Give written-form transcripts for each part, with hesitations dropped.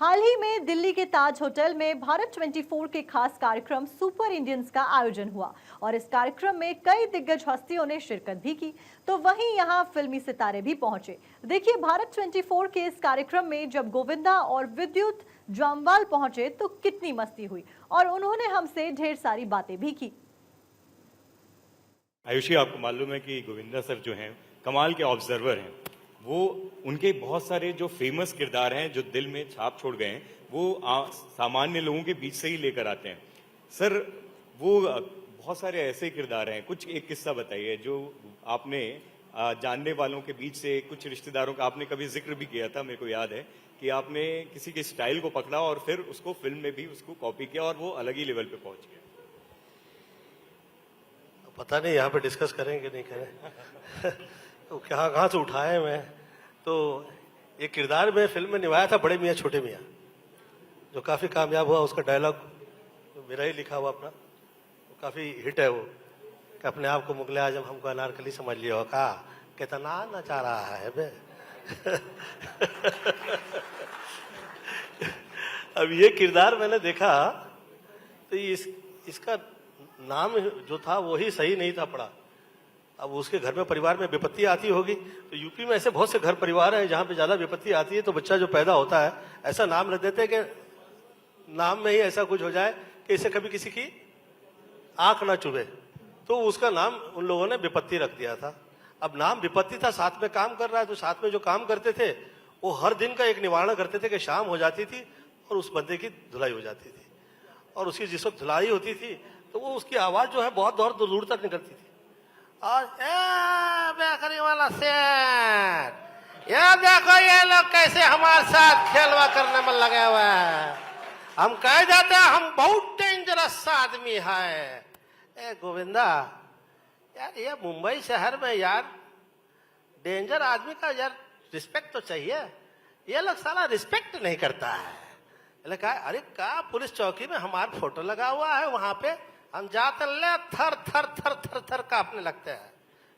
हाल ही में दिल्ली के ताज होटल में भारत 24 के खास कार्यक्रम सुपर इंडियंस का आयोजन हुआ और इस कार्यक्रम में कई दिग्गज हस्तियों ने शिरकत भी की। तो वहीं यहां फिल्मी सितारे भी पहुंचे। देखिए भारत 24 के इस कार्यक्रम में जब गोविंदा और विद्युत जामवाल पहुंचे तो कितनी मस्ती हुई और उन्होंने हमसे ढेर सारी बातें भी की। आयुषी, आपको मालूम है कि गोविंदा सर जो हैं कमाल के ऑब्जर्वर हैं। वो उनके बहुत सारे जो फेमस किरदार हैं जो दिल में छाप छोड़ गए हैं वो सामान्य लोगों के बीच से ही लेकर आते हैं। सर, वो बहुत सारे ऐसे किरदार हैं, कुछ एक किस्सा बताइए जो आपने जानने वालों के बीच से, कुछ रिश्तेदारों का आपने कभी जिक्र भी किया था, मेरे को याद है कि आपने किसी के स्टाइल को पकड़ा और फिर उसको फिल्म में भी उसको कॉपी किया और वो अलग ही लेवल पे पहुंच गया। पता नहीं यहाँ पे डिस्कस करेंगे नहीं करें तो कहाँ से उठाए मैं तो ये किरदार में फिल्म में निभाया था बड़े मियाँ छोटे मियाँ, जो काफ़ी कामयाब हुआ। उसका डायलॉग मेरा ही लिखा हुआ अपना, वो काफ़ी हिट है। वो कि अपने आप को मुगले आजम हमको अनारकली समझ लिया हो, कहा कितना नचा रहा है बे अब ये किरदार मैंने देखा तो इसका नाम जो था वही सही नहीं था पड़ा। अब उसके घर में परिवार में विपत्ति आती होगी, तो यूपी में ऐसे बहुत से घर परिवार हैं जहाँ पे ज्यादा विपत्ति आती है तो बच्चा जो पैदा होता है ऐसा नाम रख देते हैं कि नाम में ही ऐसा कुछ हो जाए कि इसे कभी किसी की आंख ना चुभे, तो उसका नाम उन लोगों ने विपत्ति रख दिया था। अब नाम विपत्ति था, साथ में काम कर रहा है, तो साथ में जो काम करते थे वो हर दिन का एक निवारण करते थे कि शाम हो जाती थी और उस बंदे की धुलाई हो जाती थी, और उसकी जिस वक्त धुलाई होती थी तो वो उसकी आवाज जो है बहुत दूर दूर तक निकलती थी। और बेकरी वाला सेठ, ये देखो ये लोग कैसे हमारे साथ खेलवा करने में लगे हुए हैं, हम कह जाते हैं हम बहुत डेंजरस आदमी है। ए गोविंदा यार, ये मुंबई शहर में यार डेंजर आदमी का यार रिस्पेक्ट तो चाहिए, ये लोग साला रिस्पेक्ट नहीं करता है। कहा अरे का पुलिस चौकी में हमारा फोटो लगा हुआ है, वहां पे हम जाते ले थर थर थर थर थर कांपने लगते हैं,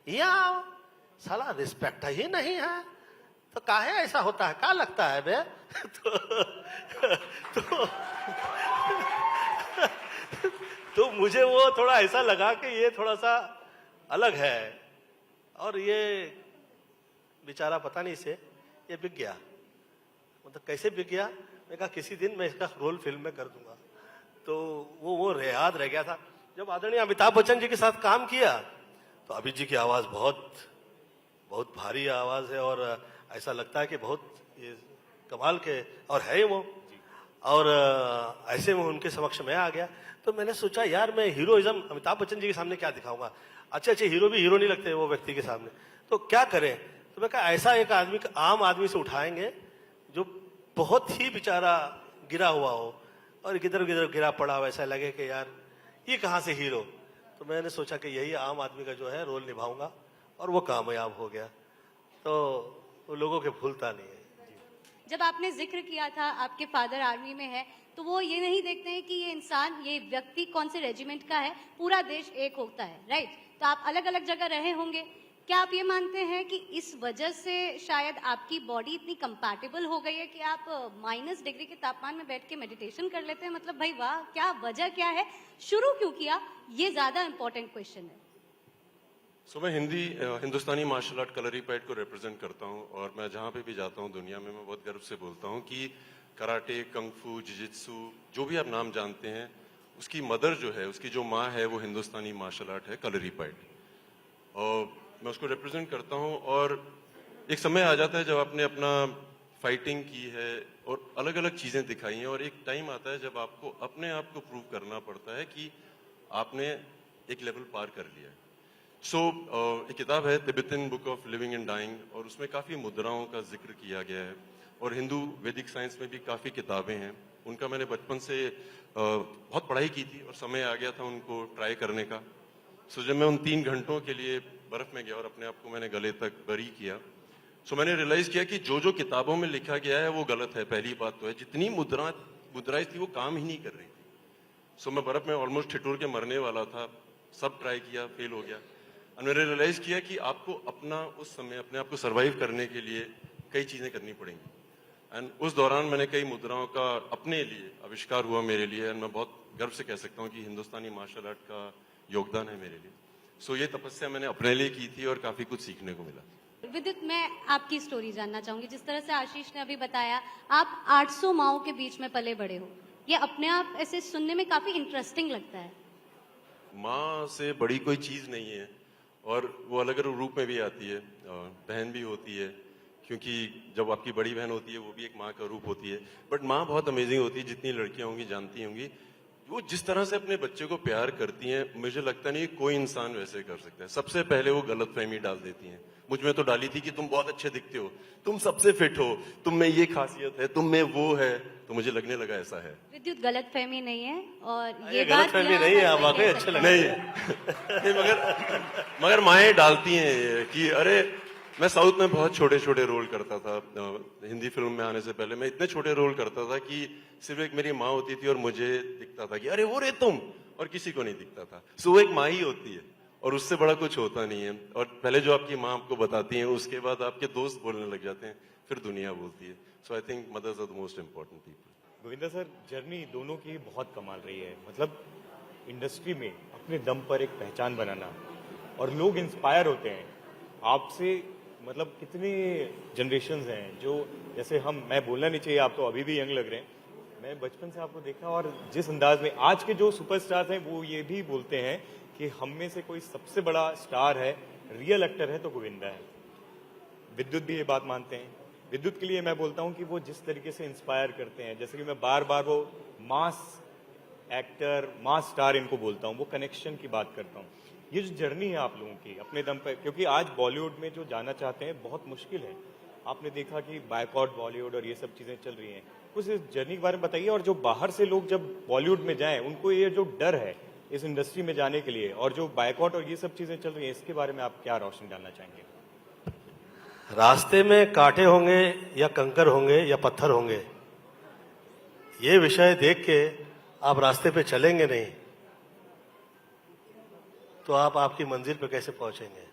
यहाँ साला रिस्पेक्ट ही नहीं है। तो काहे ऐसा होता है, क्या लगता है बे तो मुझे वो थोड़ा ऐसा लगा कि ये थोड़ा सा अलग है, और ये बेचारा पता नहीं से ये बिक गया, मतलब कैसे बिक गया। मैं कहा किसी दिन मैं इसका रोल फिल्म में कर दूंगा, तो वो याद रह गया था। जब आदरणीय अमिताभ बच्चन जी के साथ काम किया तो अभिजीत जी की आवाज बहुत भारी आवाज है, और ऐसा लगता है कि बहुत ये कमाल के और है वो। और ऐसे में उनके समक्ष मैं आ गया तो मैंने सोचा यार मैं हीरोइज्म अमिताभ बच्चन जी के सामने क्या दिखाऊंगा, अच्छे हीरो भी हीरो नहीं लगते वो व्यक्ति के सामने, तो क्या करें। तो मैं कहा ऐसा एक आदमी, आम आदमी से उठाएंगे जो बहुत ही बेचारा गिरा हुआ हो और किधर किधर गिरा पड़ा हो, ऐसा लगे कि यार ये कहाँ से हीरो। तो मैंने सोचा कि यही आम आदमी का जो है रोल निभाऊंगा, और वो कामयाब हो गया। तो वो लोगों के भूलता नहीं है। जब आपने जिक्र किया था आपके फादर आर्मी में है, तो वो ये नहीं देखते हैं कि ये इंसान, ये व्यक्ति कौन से रेजिमेंट का है, पूरा देश एक होता है, राइट। तो आप अलग अलग जगह रहे होंगे, क्या आप ये मानते हैं कि इस वजह से शायद आपकी बॉडी इतनी कंपैटिबल हो गई है कि आप -डिग्री के तापमान में बैठ के मेडिटेशन कर लेते हैं? मतलब भाई वाह, क्या वजह क्या है, शुरू क्यों किया, ये ज्यादा इंपॉर्टेंट क्वेश्चन है। सो मैं हिंदुस्तानी मार्शल आर्ट कलरीपयट्ट को रिप्रेजेंट करता हूँ, और मैं जहाँ पे भी जाता हूँ दुनिया में मैं बहुत गर्व से बोलता हूँ कि कराटे, कंगफू, जिजित्सु, जो भी आप नाम जानते हैं, उसकी मदर जो है, उसकी जो माँ है, वो हिंदुस्तानी मार्शल आर्ट है कलरीपयट्ट, और मैं उसको रिप्रेजेंट करता हूँ। और एक समय आ जाता है जब आपने अपना फाइटिंग की है और अलग अलग चीज़ें दिखाई हैं, और एक टाइम आता है जब आपको अपने आप को प्रूव करना पड़ता है कि आपने एक लेवल पार कर लिया है। एक किताब है Tibetan book of living and dying, और उसमें काफ़ी मुद्राओं का जिक्र किया गया है, और हिंदू वैदिक साइंस में भी काफ़ी किताबें हैं। उनका मैंने बचपन से बहुत पढ़ाई की थी और समय आ गया था उनको ट्राई करने का। जब मैं उन 3 घंटों के लिए बर्फ में गया और अपने आप को मैंने गले तक बरी किया, मैंने रियलाइज किया कि जो किताबों में लिखा गया है वो गलत है। पहली बात तो है, जितनी मुद्राएं थी वो काम ही नहीं कर रही थी। मैं बर्फ में ऑलमोस्ट ठिठुर के मरने वाला था, सब ट्राई किया, फेल हो गया। और मैंने रियलाइज किया कि आपको अपना उस समय अपने आप को सर्वाइव करने के लिए कई चीजें करनी पड़ेंगी। एंड उस दौरान मैंने कई मुद्राओं का अपने लिए आविष्कार हुआ मेरे लिए, एंड मैं बहुत गर्व से कह सकता हूँ कि हिंदुस्तानी मार्शल आर्ट का योगदान है मेरे लिए। सो ये तपस्या मैंने अपने लिए की थी और काफी कुछ सीखने को मिला। विद्युत, मैं आपकी स्टोरी जानना चाहूंगी। जिस तरह से आशीष ने अभी बताया, आप 800 माओं के बीच में पले बड़े हो, ये अपने आप ऐसे सुनने में काफी इंटरेस्टिंग लगता है। माँ से बड़ी कोई चीज नहीं है, और वो अलग अलग रूप में भी आती है। बहन भी होती है, क्योंकि जब आपकी बड़ी बहन होती है वो भी एक माँ का रूप होती है। बट माँ बहुत अमेजिंग होती है, जितनी लड़कियां होंगी जानती होंगी। वो जिस तरह से अपने बच्चे को प्यार करती हैं, मुझे लगता नहीं कोई इंसान वैसे कर सकता है। सबसे पहले वो गलतफहमी डाल देती हैं। मुझ में तो डाली थी कि तुम बहुत अच्छे दिखते हो, तुम सबसे फिट हो, तुम में ये खासियत है, तुम में वो है। तो मुझे लगने लगा ऐसा है। विद्युत, गलतफहमी नहीं है, और ये गलत फहमी यहाँ नहीं है, हर आप कोई वाकई कह अच्छे सकता लग है। रहे नहीं, मगर माएँ डालती हैं कि अरे, मैं साउथ में बहुत छोटे छोटे रोल करता था। हिंदी फिल्म में आने से पहले मैं इतने छोटे रोल करता था कि सिर्फ एक मेरी माँ होती थी और मुझे दिखता था कि अरे वो रे तुम, और किसी को नहीं दिखता था। सो वो एक माँ ही होती है, और उससे बड़ा कुछ होता नहीं है। और पहले जो आपकी माँ आपको बताती है, उसके बाद आपके दोस्त बोलने लग जाते हैं, फिर दुनिया बोलती है। So I think mothers are the most important people. Govinda sir, journey दोनों की बहुत कमाल रही है। मतलब इंडस्ट्री में अपने दम पर एक पहचान बनाना, और लोग इंस्पायर होते हैं आपसे। मतलब कितने जनरेशन्स हैं जो, जैसे मैं बोलना नहीं चाहिए, आप तो अभी भी यंग लग रहे हैं। मैं बचपन से आपको देखा, और जिस अंदाज में आज के जो सुपरस्टार्स हैं वो ये भी बोलते हैं कि हम में से कोई सबसे बड़ा स्टार है, रियल एक्टर है तो गोविंदा है। विद्युत भी ये बात मानते हैं। विद्युत के लिए मैं बोलता हूँ कि वो जिस तरीके से इंस्पायर करते हैं, जैसे कि मैं बार बार वो मास एक्टर, मास स्टार इनको बोलता हूँ, वो कनेक्शन की बात करता हूँ। ये जो जर्नी है आप लोगों की अपने दम पर, क्योंकि आज बॉलीवुड में जो जाना चाहते हैं बहुत मुश्किल है। आपने देखा कि बायकॉट बॉलीवुड और ये सब चीजें चल रही हैं। कुछ इस जर्नी के बारे में बताइए। और जो बाहर से लोग जब बॉलीवुड में जाएं, उनको ये जो डर है इस इंडस्ट्री में जाने के लिए, और जो बायकॉट और ये सब चीजें चल रही हैं, इसके बारे में आप क्या रोशनी डालना चाहेंगे? रास्ते में कांटे होंगे या कंकर होंगे या पत्थर होंगे, ये विषय देख के आप रास्ते पे चलेंगे नहीं तो आप आपकी मंजिल पे कैसे पहुंचेंगे।